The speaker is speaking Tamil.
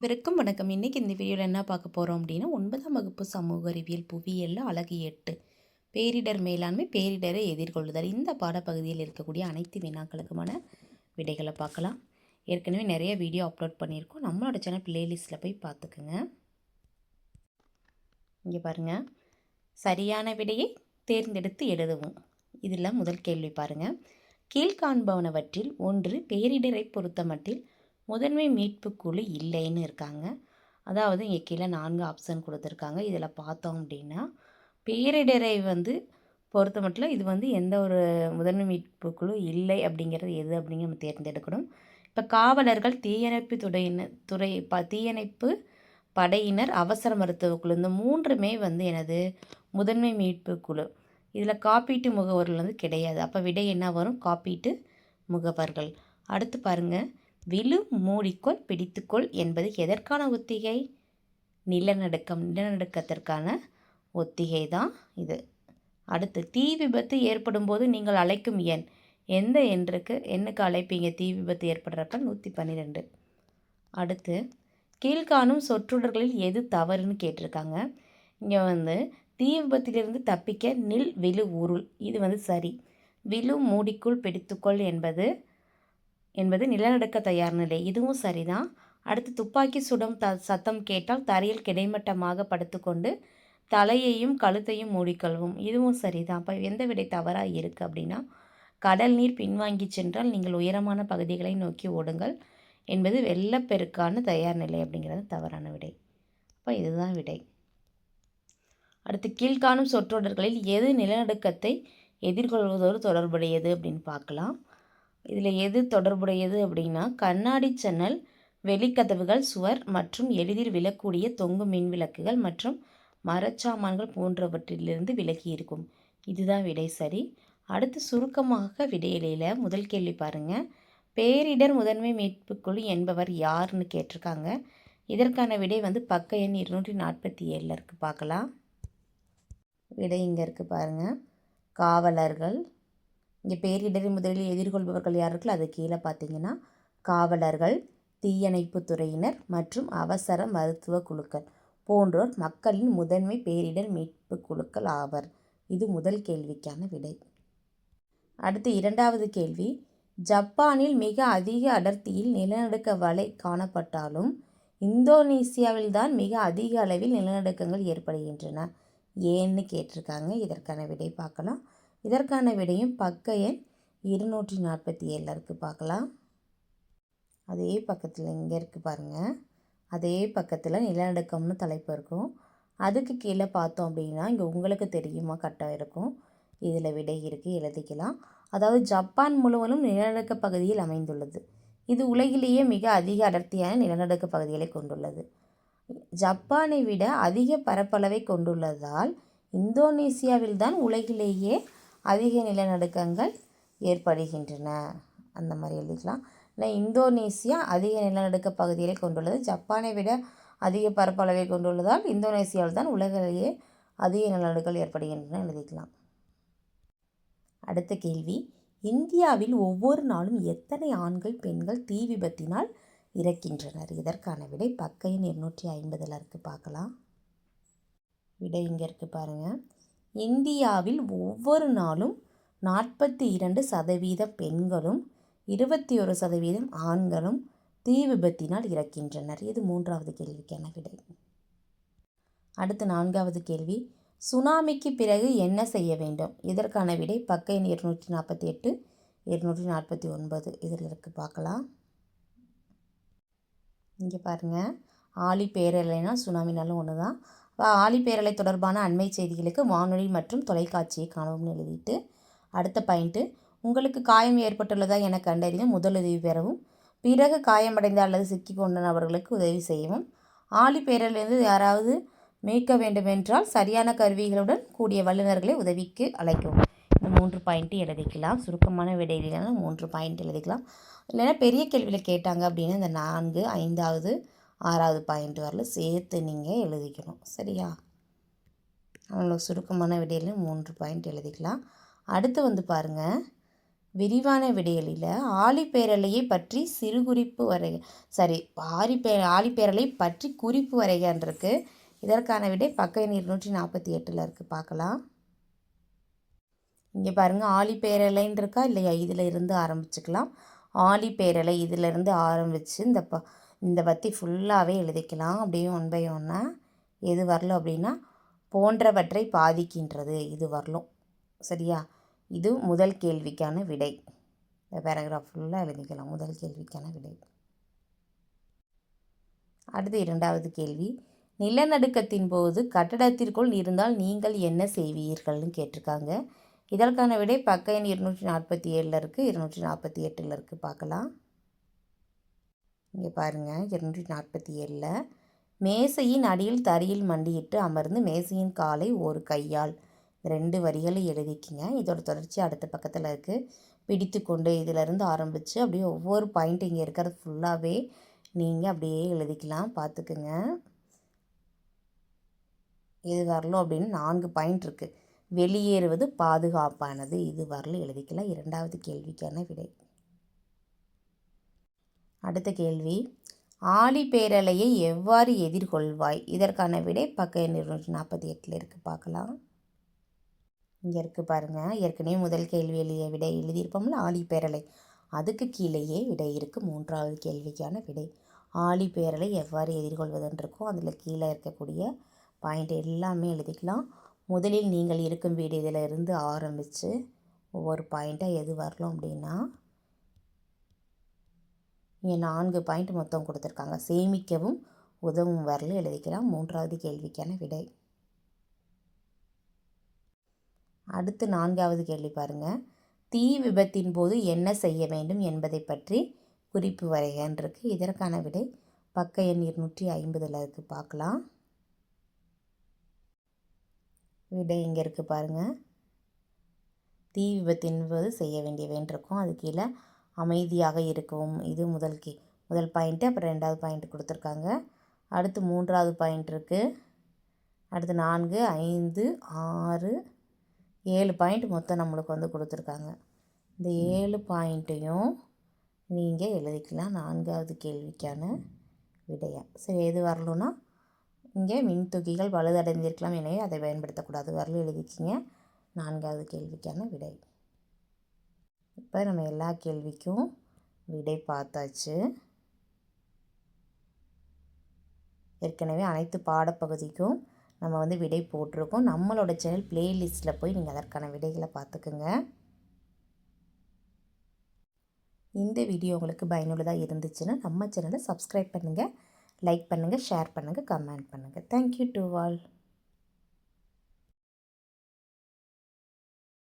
அனைவருக்கும் வணக்கம். இன்றைக்கி இந்த வீடியோவில் என்ன பார்க்க போகிறோம் அப்படின்னா 9ஆம் வகுப்பு சமூக அறிவியல் புவியியலில் அலகு 8 பேரிடர் மேலாண்மை பேரிடரை எதிர்கொள்ளுதல் இந்த பாடப்பகுதியில் இருக்கக்கூடிய அனைத்து வினாக்களுக்குமான விடைகளை பார்க்கலாம். ஏற்கனவே நிறைய வீடியோ அப்லோட் பண்ணியிருக்கோம். நம்மளோட சேனல் பிளேலிஸ்ட்டில் போய் பார்த்துக்குங்க. இங்கே பாருங்கள், சரியான விடையை தேர்ந்தெடுத்து எழுதவும். இதில் முதல் கேள்வி பாருங்கள். கீழ்காண்பவனவற்றில் ஒன்று பேரிடரை பொறுத்த மட்டில் முதன்மை மீட்பு குழு இல்லைன்னு இருக்காங்க. அதாவது இங்கே கீழே 4 ஆப்ஷன் கொடுத்துருக்காங்க. இதில் பார்த்தோம் அப்படின்னா பேரிடரை பொறுத்த மட்டும் இது எந்த ஒரு முதன்மை மீட்பு குழு இல்லை அப்படிங்கிறது எது அப்படிங்கிற நம்ம தேர்ந்தெடுக்கணும். இப்போ காவலர்கள், தீயணைப்பு படையினர், அவசர மருத்துவ குழு, இந்த 3மே எனது முதன்மை மீட்பு குழு. இதில் காப்பீட்டு முகவர்கள் கிடையாது. அப்போ விடை என்ன வரும்? காப்பீட்டு முகவர்கள். அடுத்து பாருங்கள், விழு மூடிக்கொள் பிடித்துக்கொள் என்பது எதற்கான ஒத்திகை? நிலநடுக்கத்திற்கான ஒத்திகை தான் இது. அடுத்து, தீ விபத்து ஏற்படும் போது நீங்கள் அழைக்கும் எண் எந்த எண்ணுக்கு அழைப்பீங்க? தீ விபத்து ஏற்படுறப்ப 112. அடுத்து, கீழ்காணும் சொற்றொடர்களில் எது தவறுன்னு கேட்டிருக்காங்க. இங்கே தீ விபத்திலிருந்து தப்பிக்க நில் விழு உருள், இது சரி. விழு மூடிக்குள் பிடித்துக்கொள் என்பது நிலநடுக்க தயார் நிலை, இதுவும் சரிதான். அடுத்து, துப்பாக்கி சுடும் சத்தம் கேட்டால் தரையில் கிடைமட்டமாக படுத்துக்கொண்டு தலையையும் கழுத்தையும் மூடிக்கொள்வோம், இதுவும் சரிதான். அப்போ எந்த விடை தவறாக இருக்குது அப்படின்னா, கடல் நீர் பின்வாங்கி சென்றால் நீங்கள் உயரமான பகுதிகளை நோக்கி ஓடுங்கள் என்பது வெள்ளப்பெருக்கான தயார் நிலை அப்படிங்கிறது தவறான விடை. அப்போ இதுதான் விடை. அடுத்து, கீழ்காணும் சொற்றொடர்களில் எது நிலநடுக்கத்தை எதிர்கொள்வதோடு தொடர்புடையது அப்படின்னு பார்க்கலாம். இதில் எது தொடர்புடையது அப்படின்னா, கண்ணாடி ஜன்னல், வெளிக்கதவுகள், சுவர் மற்றும் எளிதில் விழக்கூடிய தொங்கும் மின் விளக்குகள் மற்றும் மரச்சாமான்கள் போன்றவற்றிலிருந்து விலகி இருக்கும், இதுதான் விடை சரி. அடுத்து, சுருக்கமாக விடையில முதல் கேள்வி பாருங்கள். பேரிடர் முதன்மை மீட்புக்குழு என்பவர் யாருன்னு கேட்டிருக்காங்க. இதற்கான விடை பக்க எண் 247 இருக்குது, பார்க்கலாம். விடை இங்கே இருக்குது பாருங்கள். காவலர்கள். இங்கே பேரிடரை முதலில் எதிர்கொள்பவர்கள் யார் இருக்குல்ல, அது கீழே பார்த்தீங்கன்னா காவலர்கள், தீயணைப்பு துறையினர் மற்றும் அவசர மருத்துவ குழுக்கள் போன்றோர் மக்களின் முதன்மை பேரிடர் மீட்பு குழுக்கள் ஆவர். இது முதல் கேள்விக்கான விடை. அடுத்து, இரண்டாவது கேள்வி. ஜப்பானில் மிக அதிக அடர்த்தியில் நிலநடுக்க வலை காணப்பட்டாலும் இந்தோனேசியாவில் தான் மிக அதிக அளவில் நிலநடுக்கங்கள் ஏற்படுகின்றன, ஏன்னு கேட்டிருக்காங்க. இதற்கான விடை பார்க்கலாம். இதற்கான விடையும் பக்க எண் 247 இருக்குது, பார்க்கலாம். அதே பக்கத்தில் இங்கே இருக்குது பாருங்கள். அதே பக்கத்தில் நிலநடுக்கம்னு தலைப்பு இருக்கும். அதுக்கு கீழே பார்த்தோம் அப்படின்னா இங்கே உங்களுக்கு தெரியுமா கரெக்டாக இருக்கும். இதில் விடை இருக்குது, எழுதிக்கலாம். அதாவது, ஜப்பான் முழுவதும் நிலநடுக்க பகுதியில் அமைந்துள்ளது. இது உலகிலேயே மிக அதிக அடர்த்தியான நிலநடுக்க பகுதிகளை கொண்டுள்ளது. ஜப்பானை விட அதிக பரப்பளவை கொண்டுள்ளதால் இந்தோனேசியாவில் தான் உலகிலேயே அதிக நிலநடுக்கங்கள் ஏற்படுகின்றன, அந்த மாதிரி எழுதிக்கலாம். இல்லை, இந்தோனேசியா அதிக நிலநடுக்க பகுதிகளை கொண்டுள்ளது, ஜப்பானை விட அதிக பரப்பளவை கொண்டுள்ளதால் இந்தோனேசியாவில் தான் உலகிலேயே அதிக நிலநடுக்கங்கள் ஏற்படுகின்றன எழுதிக்கலாம். அடுத்த கேள்வி. இந்தியாவில் ஒவ்வொரு நாளும் எத்தனை ஆண்கள் பெண்கள் தீ விபத்தினால் இறக்கின்றனர்? இதற்கான விடை பக்க எண் 250 இருக்குது, பார்க்கலாம். விடை இங்கே இருக்குது பாருங்கள். இந்தியாவில் ஒவ்வொரு நாளும் 42% பெண்களும் 21% ஆண்களும் தீ விபத்தினால் இறக்கின்றனர். இது மூன்றாவது கேள்விக்கான விடை. அடுத்து, நான்காவது கேள்வி. சுனாமிக்கு பிறகு என்ன செய்ய வேண்டும்? இதற்கான விடை பக்க எண் 248 249 இதில் இருக்குது, பார்க்கலாம். இங்கே பாருங்கள், ஆழி பேரலைனா சுனாமினாலும் ஒன்று தான். ஆழி பேரலை தொடர்பான அண்மை செய்திகளுக்கு வானொலி மற்றும் தொலைக்காட்சியை காணவும் எழுதிட்டு, அடுத்த பாயிண்ட்டு, உங்களுக்கு காயம் ஏற்பட்டுள்ளதா என கண்டறிந்து முதலுதவி பெறவும், பிறகு காயமடைந்த அல்லது சிக்கிக்கொண்ட நபர்களுக்கு உதவி செய்யவும், ஆழி பேரலிருந்து யாராவது மீட்க வேண்டுமென்றால் சரியான கருவிகளுடன் கூடிய வல்லுநர்களை உதவிக்கு அழைக்கவும். இந்த 3 பாயிண்ட்டு எழுதிக்கலாம். சுருக்கமான விடையிலான 3 பாயிண்ட் எழுதிக்கலாம். இல்லைன்னா பெரிய கேள்வியில் கேட்டாங்க அப்படின்னா இந்த 4, 5வது 6வது பாயிண்ட் வரல சேர்த்து நீங்கள் எழுதிக்கணும், சரியா? அவங்களுக்கு சுருக்கமான விடையில் 3 பாயிண்ட் எழுதிக்கலாம். அடுத்து பாருங்கள், விரிவான விடைகளில் ஆழிப்பேரலையை பற்றி சிறு குறிப்பு வரைக, சரி, ஆழிப்பேரலை பற்றி குறிப்பு வரைகன்றிருக்கு. இதற்கான விடை பக்க எண் 248 இருக்குது. பார்க்கலாம். இங்கே பாருங்கள், ஆழிப்பேரலைன்னு இருக்கா இல்லையா? இதில் இருந்து ஆரம்பிச்சுக்கலாம். ஆழிப்பேரலை இதிலிருந்து ஆரம்பித்து இந்த பற்றி ஃபுல்லாகவே எழுதிக்கலாம். அப்படியே 1 பை 1 எது வரலும் அப்படின்னா போன்றவற்றை பாதிக்கின்றது, இது வரலும். சரியா? இது முதல் கேள்விக்கான விடை. இந்த பேராகிராஃப் ஃபுல்லாக எழுதிக்கலாம். முதல் கேள்விக்கான விடை. அடுத்து 2வது கேள்வி. நிலநடுக்கத்தின் போது கட்டடத்திற்குள் இருந்தால் நீங்கள் என்ன செய்வீர்கள்னு கேட்டிருக்காங்க. இதற்கான விடை பக்க எண் 247 இருக்குது, 248 இருக்குது. பார்க்கலாம். இங்கே பாருங்கள், 247 மேசையின் அடியில் தரையில் மண்டியிட்டு அமர்ந்து மேசையின் காலை ஒரு கையால் 2 வரிகளை எழுதிக்கிங்க. இதோட தொடர்ச்சி அடுத்த பக்கத்தில் இருக்குது. பிடித்து கொண்டு இதிலேருந்து ஆரம்பித்து அப்படியே ஒவ்வொரு பாயிண்ட் இங்கே இருக்கிறது ஃபுல்லாகவே நீங்கள் அப்படியே எழுதிக்கலாம். பார்த்துக்குங்க. இது வரலும் அப்படின்னு 4 பாயிண்ட் இருக்குது. வெளியேறுவது பாதுகாப்பானது, இது வரலும் எழுதிக்கலாம். 2வது கேள்விக்கான விடை. அடுத்த கேள்வி. ஆழிப்பேரலையை எவ்வாறு எதிர்கொள்வாய்? இதற்கான விடை பக்க எண் 248 இருக்குது. பார்க்கலாம். இங்கே இருக்குது பாருங்கள். ஏற்கனவே முதல் கேள்வி விடை எழுதியிருப்போம்ல, ஆழிப்பேரலை. அதுக்கு கீழேயே விடை இருக்குது. 3வது கேள்விக்கான விடை. ஆழிப்பேரலை எவ்வாறு எதிர்கொள்வதுன்னு இருக்கும். அதில் கீழே இருக்கக்கூடிய பாயிண்ட் எல்லாமே எழுதிக்கலாம். முதலில் நீங்கள் இருக்கும் வீடு இதில் இருந்து ஆரம்பித்து ஒவ்வொரு பாயிண்ட்டாக எது வரலாம் அப்படின்னா இங்கே 4 பாயிண்ட் மொத்தம் கொடுத்துருக்காங்க. சேமிக்கவும் உதவும் வரலும் எழுதிக்கலாம். 3வது கேள்விக்கான விடை. அடுத்து 4வது கேள்வி பாருங்கள். தீ விபத்தின் போது என்ன செய்ய வேண்டும் என்பதை பற்றி குறிப்பு வரைகன்றிருக்கு. இதற்கான விடை பக்க எண் 250 இருக்குது. பார்க்கலாம். விடை இங்கே இருக்குது பாருங்கள். தீ விபத்தின் போது செய்ய வேண்டியவைன்றிருக்கும். அது கீழே அமைதியாக இருக்கவும், இது முதல் பாயிண்ட்டு. அப்புறம் 2வது பாயிண்ட் கொடுத்துருக்காங்க. அடுத்து 3வது பாயிண்ட் இருக்குது. அடுத்து 4, 5, 6, 7 பாயிண்ட் மொத்தம் நம்மளுக்கு வந்து கொடுத்துருக்காங்க. இந்த 7 பாயிண்ட்டையும் நீங்கள் எழுதிக்கலாம் 4வது கேள்விக்கான விடையா. சரி, எது வரலுன்னா இங்கே மின்தூக்கிகள் பழுதடைந்திருக்கலாம், எனவே அதை பயன்படுத்தக்கூடாது வரலும் எழுதிக்கிங்க. 4வது கேள்விக்கான விடை. இப்போ நம்ம எல்லா கேள்விக்கும் விடை பார்த்தாச்சு. ஏற்கனவே அனைத்து பாடப்பகுதிக்கும் நம்ம வந்து விடை போட்டிருக்கோம். நம்மளோட சேனல் பிளேலிஸ்ட்டில் போய் நீங்கள் அதற்கான விடைகளை பார்த்துக்குங்க. இந்த வீடியோ உங்களுக்கு பயனுள்ளதாக இருந்துச்சுன்னா நம்ம சேனலை சப்ஸ்கிரைப் பண்ணுங்கள், லைக் பண்ணுங்கள், ஷேர் பண்ணுங்கள், கமெண்ட் பண்ணுங்கள். Thank you to all.